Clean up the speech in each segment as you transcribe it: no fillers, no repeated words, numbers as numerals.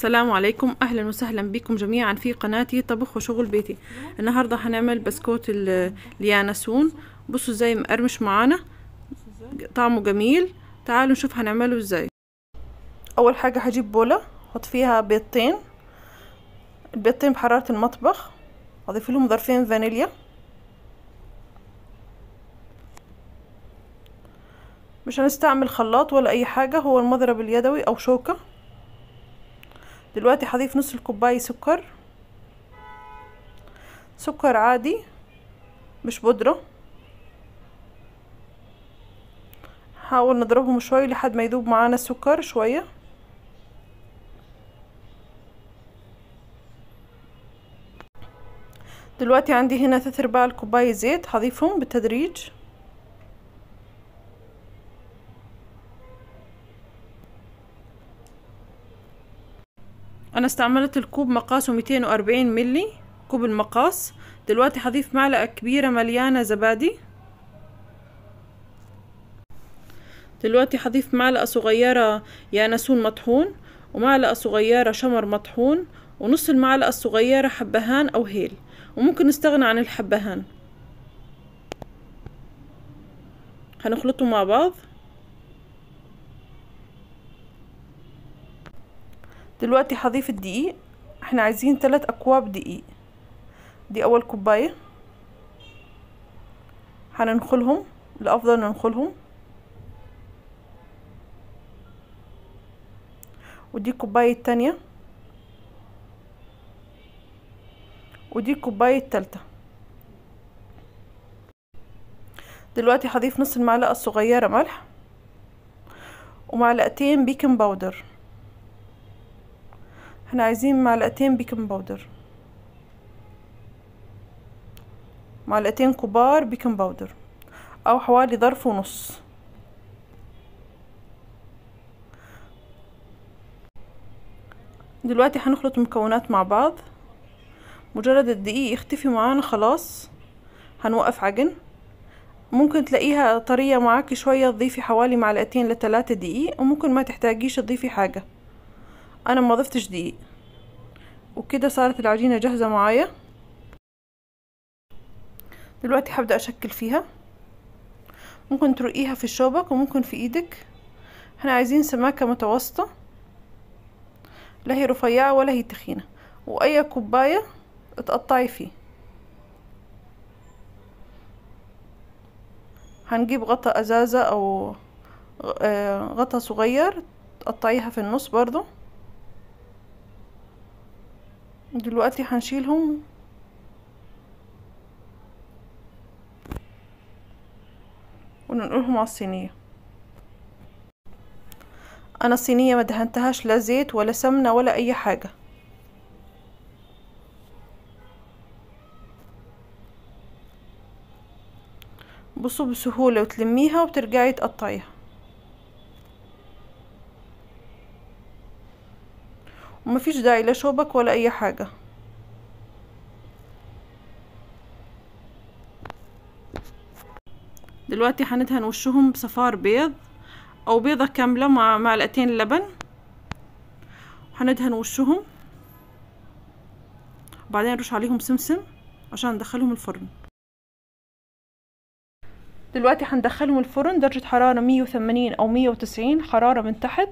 السلام عليكم، اهلا وسهلا بكم جميعا في قناتي طبخ وشغل بيتي. النهارده هنعمل بسكوت اليانسون. بصوا ازاي مقرمش معانا، طعمه جميل. تعالوا نشوف هنعمله ازاي. اول حاجه هجيب بوله احط فيها بيضتين، البيضتين بحراره المطبخ، اضيف لهم ظرفين فانيليا. مش هنستعمل خلاط ولا اي حاجه، هو المضرب اليدوي او شوكه. دلوقتي هضيف نص الكوبايه سكر عادي مش بودرة. حاول نضربهم شوي لحد ما يذوب معانا السكر شوية. دلوقتي عندي هنا 3/4 الكوباية زيت، هضيفهم بالتدريج. انا استعملت الكوب مقاسه 240 ملي، كوب المقاس. دلوقتي هضيف معلقة كبيرة مليانة زبادي. دلوقتي هضيف معلقة صغيرة يانسون مطحون، ومعلقة صغيرة شمر مطحون، ونص المعلقة الصغيرة حبهان او هيل، وممكن نستغنى عن الحبهان. هنخلطهم مع بعض. دلوقتي هضيف الدقيق، احنا عايزين 3 اكواب دقيق. دي اول كوباية، هننخلهم، الافضل ننخلهم. ودي الكوباية التانية، ودي الكوباية التالتة. دلوقتي هضيف نص المعلقة الصغيرة ملح، ومعلقتين بيكنج باودر. احنا عايزين معلقتين بيكنج باودر، معلقتين كبار بيكنج باودر، او حوالي ظرف ونص. دلوقتي هنخلط المكونات مع بعض. مجرد الدقيق يختفي معانا خلاص هنوقف عجن. ممكن تلاقيها طرية معاكي شوية تضيفي حوالي معلقتين ل3 دقيق، وممكن ما تحتاجيش تضيفي حاجة. انا ما ضفتش دقيق. وكده صارت العجينة جاهزة معايا. دلوقتي هبدأ اشكل فيها. ممكن ترقيها في الشوبك وممكن في ايدك. احنا عايزين سماكة متوسطة، لا هي رفيعة ولا هي تخينة، واي كوباية تقطعي فيه. هنجيب غطا ازازة او غطا صغير تقطعيها في النص برضو. دلوقتي هنشيلهم وننقلهم على الصينية. انا الصينية ما دهنتهاش لا زيت ولا سمنة ولا اي حاجة. بصوا بسهولة وتلميها وترجعي تقطعيها، ومفيش داعي لا شوبك ولا اي حاجة. دلوقتي هندهن وشهم بصفار بيض او بيضة كاملة مع معلقتين لبن. هندهن وشهم، وبعدين نرش عليهم سمسم عشان ندخلهم الفرن. دلوقتي هندخلهم الفرن درجة حرارة 180 او 190 حرارة من تحت.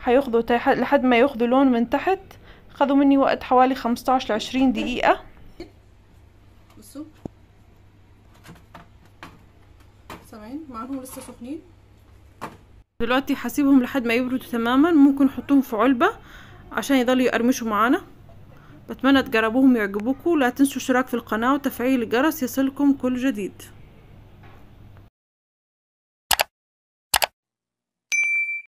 هياخدوا لحد ما ياخدوا لون من تحت. خدوا مني وقت حوالي 15 ل20 دقيقة. بصوا سامعين معاهم لسه سخنين. دلوقتي هسيبهم لحد ما يبردوا تماما. ممكن نحطهم في علبة عشان يضلوا يقرمشوا معانا. بتمنى تجربوهم يعجبوكم. لا تنسوا الاشتراك في القناة وتفعيل الجرس يصلكم كل جديد.